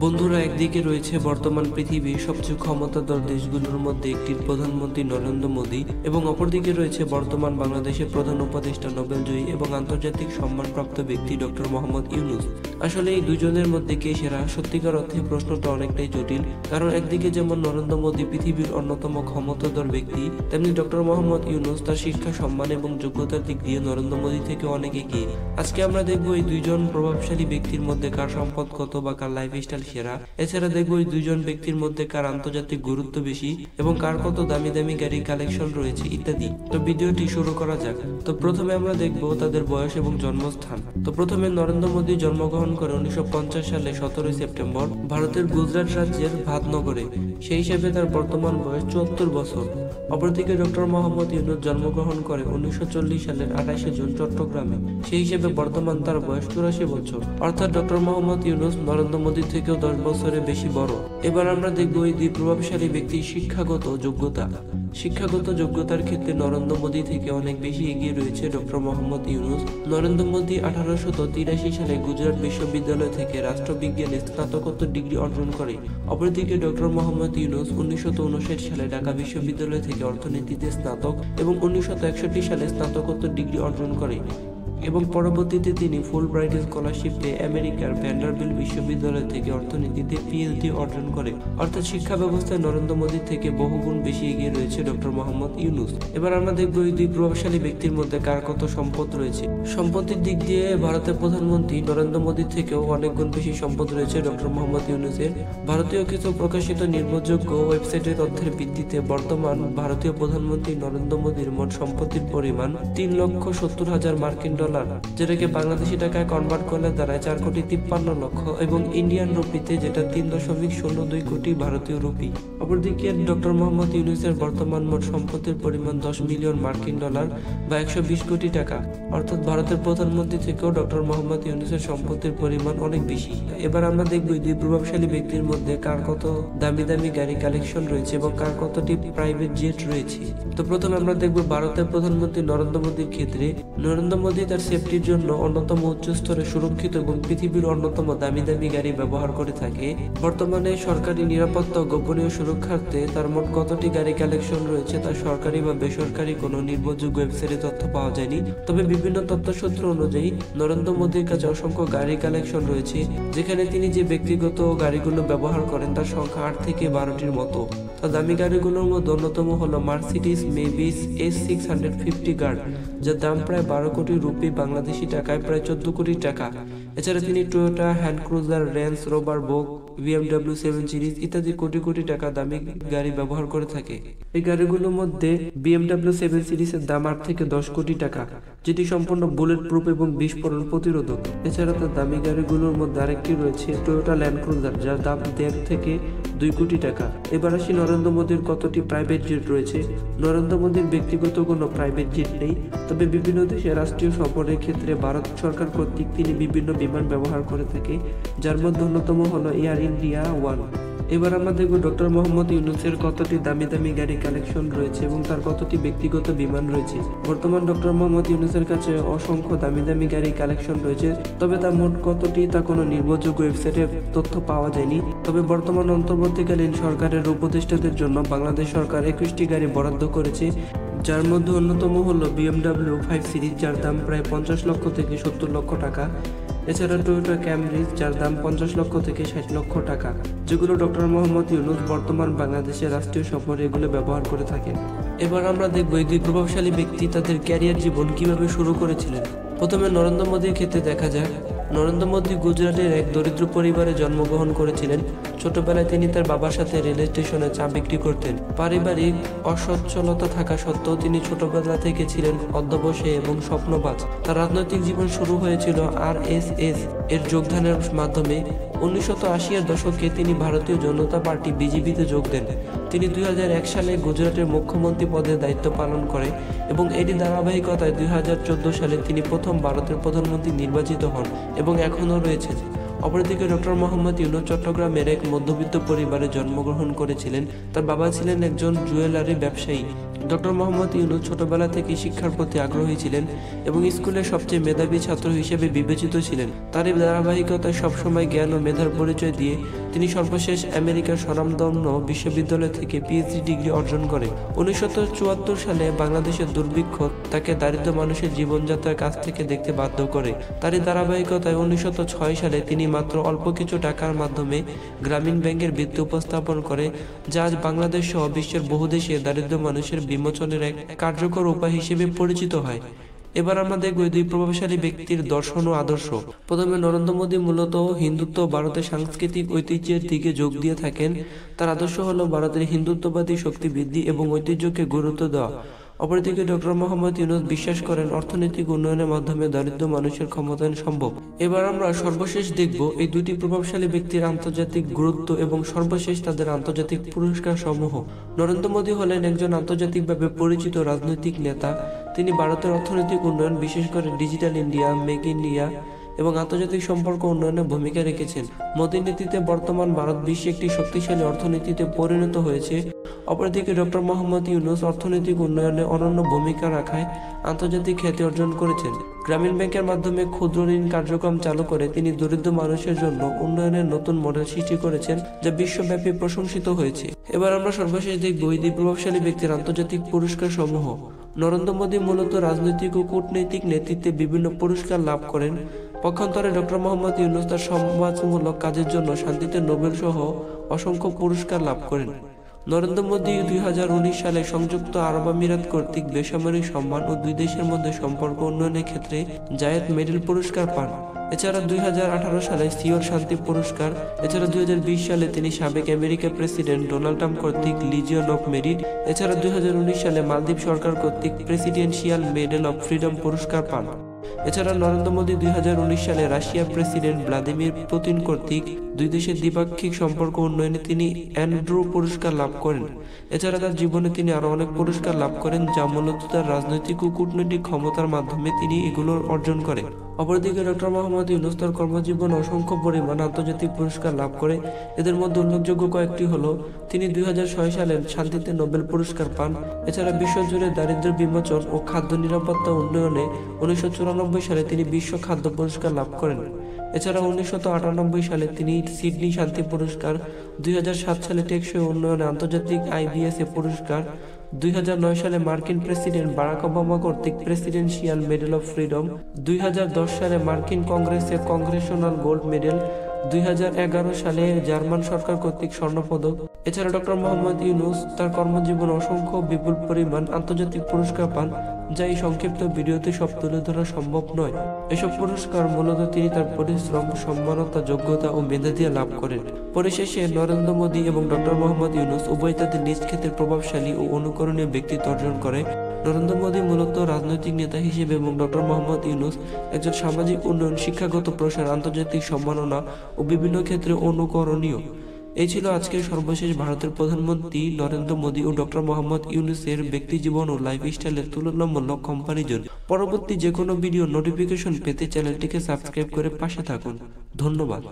বন্ধুরা, একদিকে রয়েছে বর্তমান পৃথিবীর সবচেয়ে ক্ষমতাধর দেশগুলোর মধ্যে একটি প্রধানমন্ত্রী নরেন্দ্র মোদী এবং অপরদিকে রয়েছে বর্তমান বাংলাদেশের প্রধান উপদেষ্টা নোবেলজয়ী এবং আন্তর্জাতিক সম্মানপ্রাপ্ত ব্যক্তি ডক্টর মোহাম্মদ ইউনূস। আসলে এই দুজনের মধ্যে কে সেরা? সত্যিকার অর্থে প্রশ্নটা অনেকটাই জটিল, কারণ একদিকে যেমন নরেন্দ্র মোদী পৃথিবীর অন্যতম ক্ষমতাধর ব্যক্তি, তেমনি ডক্টর মোহাম্মদ ইউনূস তার শিক্ষা, সম্মান এবং যোগ্যতার দিক দিয়ে নরেন্দ্র মোদী থেকে অনেক এগিয়ে। আজকে আমরা দেখবো এই দুইজন প্রভাবশালী ব্যক্তির মধ্যে কার সম্পদ কত বা কার লাইফস্টাইল সেরা। এছাড়া দেখবো এই দুইজন ব্যক্তির মধ্যে কার আন্তর্জাতিক গুরুত্ব বেশি এবং কার কত দামি দামি গাড়ির কালেকশন রয়েছে ইত্যাদি। তো ভিডিওটি শুরু করা যাক। তো প্রথমে আমরা দেখবো তাদের বয়স এবং জন্মস্থান। তো প্রথমে নরেন্দ্র মোদী জন্মগ্রহণ করে 1950 সালে 17 সেপ্টেম্বর ভারতের গুজরাট রাজ্যের ভাতনগরে। সেই হিসেবে তার বর্তমান বয়স 74 বছর। অপরদিকে ডক্টর মোহাম্মদ ইউনূস জন্মগ্রহণ করে 1940 সালের 28 জুন চট্টগ্রামে। সেই হিসেবে বর্তমান তার বয়স 84 বছর। অর্থাৎ ডক্টর মোহাম্মদ ইউনূস নরেন্দ্র মোদী থেকেও 10 বছরের বেশি বড়। এবার আমরা দেখব এই দুই প্রভাবশালী ব্যক্তির শিক্ষাগত যোগ্যতা। শিক্ষাগত যোগ্যতার ক্ষেত্রে নরেন্দ্র মোদী থেকে অনেক বেশি এগিয়ে রয়েছে ডক্টর মোহাম্মদ ইউনূস। নরেন্দ্র মোদী 1883 সালে গুজরাট বিশ্ববিদ্যালয় থেকে রাষ্ট্রবিজ্ঞানে স্নাতকোত্তর ডিগ্রি অর্জন করে। অপরদিকে ডক্টর মোহাম্মদ ইউনূস 1959 সালে ঢাকা বিশ্ববিদ্যালয় থেকে অর্থনীতিতে স্নাতক এবং 1961 সালে স্নাতকোত্তর ডিগ্রি অর্জন করে এবং পরবর্তীতে তিনি ফুলব্রাইট স্কলারশিপে আমেরিকার ভ্যান্ডারবিল্ট বিশ্ববিদ্যালয় থেকে অর্থনীতিতে পিএইচডি অর্জন করে। অর্থাৎ শিক্ষা ব্যবস্থায় নরেন্দ্র মোদী থেকে বহুগুণ বেশি এগিয়ে রয়েছে ডক্টর মোহাম্মদ ইউনূস। এবার আমরা দেখব এই দুই প্রভাবশালী ব্যক্তির মধ্যে কার কত সম্পদ রয়েছে। সম্পত্তির দিক দিয়ে ভারতের প্রধানমন্ত্রী নরেন্দ্র মোদীর থেকেও অনেক গুণ বেশি সম্পদ রয়েছে ডক্টর মোহাম্মদ ইউনূসের। ভারতীয় কিছু প্রকাশিত নির্ভরযোগ্য ওয়েবসাইটের তথ্যের ভিত্তিতে বর্তমান ভারতীয় প্রধানমন্ত্রী নরেন্দ্র মোদীর মোট সম্পত্তির পরিমাণ 3,70,000 মার্কিন ডলার, যেটাকে বাংলাদেশি টাকায় কনভার্ট করলে দাঁড়ায় 4,53,00,000 এবং ইন্ডিয়ান রুপিতে যেটা 3.02 কোটি ভারতীয় রুপি। অপরদিকে ডক্টর মোহাম্মদ ইউনূসের বর্তমান মোট সম্পত্তির পরিমাণ 10 মিলিয়ন মার্কিন ডলার বা 120 কোটি টাকা। অর্থাৎ ভারতের প্রধানমন্ত্রী থেকেও ডক্টর মোহাম্মদ ইউনূসের সম্পত্তির পরিমাণ অনেক বেশি। এবার আমরা দেখবো এই দুই প্রভাবশালী ব্যক্তির মধ্যে কার কত দামি দামি গাড়ি কালেকশন রয়েছে এবং কার কতটি প্রাইভেট জেট রয়েছে। তো প্রথমে আমরা দেখবো ভারতের প্রধানমন্ত্রী নরেন্দ্র মোদীর ক্ষেত্রে নরেন্দ্র মোদী তার সেফটির জন্য অন্যতম উচ্চ স্তরে সুরক্ষিত এবং পৃথিবীর অন্যতম দামি দামি গাড়ি ব্যবহার করে থাকে। বর্তমানে সরকারি নিরাপত্তা ও গোপনীয় সুরক্ষার্থে তার মোট কতটি গাড়ি কালেকশন রয়েছে তা সরকারি বা বেসরকারি কোনো নির্ভরযোগ্য ওয়েবসাইটে তথ্য পাওয়া যায়নি। তবে বিভিন্ন তথ্যসূত্র অনুযায়ী নরেন্দ্র মোদীর কাছে অসংখ্য গাড়ি কালেকশন রয়েছে, যেখানে তিনি যে ব্যক্তিগত গাড়িগুলো ব্যবহার করেন তার সংখ্যা 8 থেকে 12টির মতো। তা দামি গাড়িগুলোর মধ্যে অন্যতম হলো মার্সিডিজ মেভিস S650 গার্ড, যার দাম প্রায় 12 কোটি রুপি, বাংলাদেশি টাকায় প্রায় 14 কোটি টাকা। এছাড়া তিনি Toyota hand cruiser, range rover, ভোগ, BMW 7 সিরিজ ইত্যাদি কোটি কোটি টাকা দামি গাড়ি ব্যবহার করে থাকে। এই গাড়িগুলোর মধ্যে BMW 7 সিরিজের দাম 8 থেকে 10 কোটি টাকা, যেটি সম্পূর্ণ বুলেট প্রুফ এবং বিস্ফোরণ প্রতিরোধক। এছাড়া তার দামি গাড়িগুলোর মধ্যে আরেকটি রয়েছে টয়োটা ল্যান্ড ক্রুজার, যার দাম 1.5 থেকে 2 কোটি টাকা। এবার আসি নরেন্দ্র মোদীর কতটি প্রাইভেট জেট রয়েছে। নরেন্দ্র মোদীর ব্যক্তিগত কোনো প্রাইভেট জেট নেই, তবে বিভিন্ন দেশে রাষ্ট্রীয় সফরের ক্ষেত্রে ভারত সরকার কর্তৃক তিনি বিভিন্ন বিমান ব্যবহার করে থাকে, যার মধ্যে অন্যতম হলো এয়ার ইন্ডিয়া 1। এবার আমরা দেখব ডক্টর মোহাম্মদ ইউনূসের কতটি দামি দামি গাড়ি কালেকশন রয়েছে এবং তার কতটি ব্যক্তিগত বিমান রয়েছে। বর্তমান ডক্টর মোহাম্মদ ইউনূসের কাছে অসংখ্য দামি দামি গাড়ি কালেকশন রয়েছে, তবে তার মোট কতটি তা কোনো নির্ভরযোগ্য ওয়েবসাইটে তথ্য পাওয়া যায়নি। তবে বর্তমান অন্তর্বর্তীকালীন সরকারের উপদেষ্টাদের জন্য বাংলাদেশ সরকার 21টি গাড়ি বরাদ্দ করেছে, যার মধ্যে অন্যতম হলো BMW 5 সিরিজ, যার দাম প্রায় 50 লক্ষ থেকে 70 লক্ষ টাকা। এছাড়া টয়োটা ক্যামরি, যার দাম 50 লক্ষ থেকে 60 লক্ষ টাকা, যেগুলো ডক্টর মোহাম্মদ ইউনূস বর্তমান বাংলাদেশের রাষ্ট্রীয় সফরে এগুলো ব্যবহার করে থাকেন। এবার আমরা দেখব এই দুই প্রভাবশালী ব্যক্তি তাদের ক্যারিয়ার জীবন কিভাবে শুরু করেছিলেন। প্রথমে নরেন্দ্র মোদীর ক্ষেত্রে দেখা যাক। নরেন্দ্র মোদী গুজরাটের এক দরিদ্র পরিবারে জন্মগ্রহণ করেছিলেন। ছোটবেলায় তিনি তার বাবার সাথে রেল স্টেশনে চা বিক্রি করতেন। পারিবারিক অসচ্ছলতা থাকা সত্ত্বেও তিনি ছোটবেলা থেকে ছিলেন অধ্যবসায়ী এবং স্বপ্নবাজ। তার রাজনৈতিক জীবন শুরু হয়েছিল RSS এর যোগদানের মাধ্যমে। 1980-এর দশকে তিনি ভারতীয় জনতা পার্টি BJP-তে যোগ দেন। তিনি 2001 সালে গুজরাটের মুখ্যমন্ত্রী পদে দায়িত্ব পালন করেন এবং এরই ধারাবাহিকতায় 2014 সালে তিনি প্রথম ভারতের প্রধানমন্ত্রী নির্বাচিত হন এবং এখনও রয়েছেন। অপরদিকে ডক্টর মোহাম্মদ ইউনূস চট্টগ্রামের এক মধ্যবিত্ত পরিবারে জন্মগ্রহণ করেছিলেন। তার বাবা ছিলেন একজন জুয়েলারি ব্যবসায়ী ডক্টর মোহাম্মদ ইউনূস ছোটবেলা থেকে শিক্ষার প্রতি আগ্রহী ছিলেন এবং স্কুলের সবচেয়ে মেধাবী ছাত্র হিসেবে বিবেচিত ছিলেন। তার এই ধারাবাহিকতায় সবসময় জ্ঞান ও মেধার পরিচয় দিয়ে তিনি সর্বশেষ আমেরিকার স্বনামধন্য বিশ্ববিদ্যালয় থেকে পিএইচডি ডিগ্রি অর্জন করেন। 1974 সালে বাংলাদেশের দুর্ভিক্ষ তাকে দারিদ্র মানুষের জীবনযাত্রার কাছ থেকে দেখতে বাধ্য করে। তার এই ধারাবাহিকতায় 1906 সালে তিনি মাত্র অল্প কিছু টাকার মাধ্যমে গ্রামীণ ব্যাংকের ভিত্তি উপস্থাপন করে, যা আজ বাংলাদেশ সহ বিশ্বের বহু দেশে দারিদ্র মানুষের বিমোচনের এক কার্যকর উপায় হিসেবে পরিচিত হয়। এবার আমরা দেখব দুই প্রভাবশালী ব্যক্তির দর্শন ও আদর্শ। প্রথমে নরেন্দ্র মোদী মূলত হিন্দুত্ব ভারতের সাংস্কৃতিক ঐতিহ্যের দিকে যোগ দিয়ে থাকেন। তার আদর্শ হলো ভারতের হিন্দুত্ববাদী শক্তি বৃদ্ধি এবং ঐতিহ্যকে গুরুত্ব দেওয়া। অপরদিকে ডক্টর মোহাম্মদ ইউনূস বিশ্বাস করেন অর্থনৈতিক উন্নয়নের মাধ্যমে দরিদ্র মানুষের ক্ষমতায়ন সম্ভব। এবার আমরা সর্বশেষ দেখব এই দুটি প্রভাবশালী ব্যক্তির আন্তর্জাতিক গুরুত্ব এবং সর্বশেষ তাদের আন্তর্জাতিক পুরস্কার সমূহ। নরেন্দ্র মোদী হলেন একজন আন্তর্জাতিকভাবে পরিচিত রাজনৈতিক নেতা। তিনি ভারতের অর্থনৈতিক উন্নয়ন, বিশেষ করে ডিজিটাল ইন্ডিয়া, মেক ইন্ডিয়া এবং আন্তর্জাতিক সম্পর্ক উন্নয়নে ভূমিকা রেখেছেন। মোদীর নেতৃত্বে বর্তমান ভারত বিশ্বে একটি শক্তিশালী অর্থনীতিতে পরিণত হয়েছে। অপরদিকে ডক্টর মোহাম্মদ ইউনূস অর্থনৈতিক উন্নয়নে অনন্য ভূমিকা রাখায় আন্তর্জাতিক খ্যাতি অর্জন করেছেন। গ্রামীণ ব্যাংকের মাধ্যমে ক্ষুদ্র ঋণ কার্যক্রম চালু করে তিনি দরিদ্র মানুষের জন্য উন্নয়নের নতুন মডেল সৃষ্টি করেছেন, যা বিশ্বব্যাপী প্রশংসিত হয়েছে। এবার আমরা সর্বশেষ দেখব এই দুই প্রভাবশালী ব্যক্তির আন্তর্জাতিক পুরস্কার সমূহ। নরেন্দ্র মোদী মূলত রাজনৈতিক ও কূটনৈতিক নেতৃত্বে বিভিন্ন পুরস্কার লাভ করেন। পক্ষান্তরে ডক্টর মোহাম্মদ ইউনূস তার সমাজমূলক কাজের জন্য শান্তিতে নোবেল সহ অসংখ্য পুরস্কার লাভ করেন। নরেন্দ্র মোদী 2019 সালে সংযুক্ত আরব আমিরাত কর্তৃক বেসামরিক সম্মান ও দুই দেশের মধ্যে সম্পর্ক উন্নয়নের ক্ষেত্রে জায়েদ মেডেল পুরস্কার পান। এছাড়া 2018 সালে সিওল শান্তি পুরস্কার। এছাড়া 2020 সালে তিনি সাবেক আমেরিকার প্রেসিডেন্ট ডোনাল্ড ট্রাম্প কর্তৃক লিজিয়ন অফ মেরিট। এছাড়া 2019 সালে মালদ্বীপ সরকার কর্তৃক প্রেসিডেন্সিয়াল মেডেল অফ ফ্রিডম পুরস্কার পান। এছাড়া নরেন্দ্র মোদী 2019 সালে রাশিয়ার প্রেসিডেন্ট ভ্লাদিমির পুতিন কর্তৃক দুই দেশের দ্বিপাক্ষিক সম্পর্ক উন্নয়নে তিনি অ্যান্ড্রু পুরস্কার লাভ করেন। এছাড়া তার জীবনে তিনি আরো অনেক পুরস্কার লাভ করেন, যা মূলত তার রাজনৈতিক ও কূটনৈতিক ক্ষমতার মাধ্যমে তিনি এগুলো অর্জন করেন। অপরদিকে ডক্টর মোহাম্মদ ইউনূস তার কর্মজীবন অসংখ্য পরিমাণ আন্তর্জাতিক পুরস্কার লাভ করে। এদের মধ্যে উল্লেখযোগ্য কয়েকটি হলো, তিনি 2006 সালে শান্তিতে নোবেল পুরস্কার পান। এছাড়া বিশ্বজুড়ে দারিদ্র্য বিমোচন ও খাদ্য নিরাপত্তা উন্নয়নে 1994 সালে তিনি বিশ্ব খাদ্য পুরস্কার লাভ করেন। এছাড়া 1998 সালে তিনি সিডনি শান্তি পুরস্কার, 2007 সালে টেকসই উন্নয়নে আন্তর্জাতিক আইবিএসএ পুরস্কার, 2009 সালে মার্কিন প্রেসিডেন্ট বারাক ওবামা কর্তৃক প্রেসিডেন্সিয়াল মেডেল অফ ফ্রিডম, 2010 সালে মার্কিন কংগ্রেসের কংগ্রেশনাল গোল্ড মেডেল, 2011 সালে জার্মান সরকার কর্তৃক স্বর্ণপদক। এছাড়া ডক্টর মোহাম্মদ ইউনূস তার কর্মজীবন অসংখ্য বিপুল পরিমাণ আন্তর্জাতিক পুরস্কার পান, যা এই সংক্ষিপ্ত ভিডিওতে সব তুলে ধরা সম্ভব নয়। এসব পুরস্কার মূলত তিনি তার পরিশ্রম, সম্মানতা, যোগ্যতা ও মেধা দিয়ে লাভ করেন। পরিশেষে নরেন্দ্র মোদী এবং ডক্টর মোহাম্মদ ইউনূস উভয় তাদের নিজ ক্ষেত্রে প্রভাবশালী ও অনুকরণীয় ব্যক্তিত্ব অর্জন করে। নরেন্দ্র মোদী মূলত রাজনৈতিক নেতা হিসেবে এবং ডক্টর মোহাম্মদ ইউনূস একজন সামাজিক উন্নয়ন, শিক্ষাগত প্রসার, আন্তর্জাতিক সম্মাননা ও বিভিন্ন ক্ষেত্রে অনুকরণীয়। এই ছিল আজকের সর্বশেষ ভারতের প্রধানমন্ত্রী নরেন্দ্র মোদী ও ডক্টর মোহাম্মদ ইউনূসের ব্যক্তিজীবন ও লাইফস্টাইলের তুলনামূলক কম্পারিজন। পরবর্তী যে কোনো ভিডিও নোটিফিকেশন পেতে চ্যানেলটিকে সাবস্ক্রাইব করে পাশে থাকুন। ধন্যবাদ।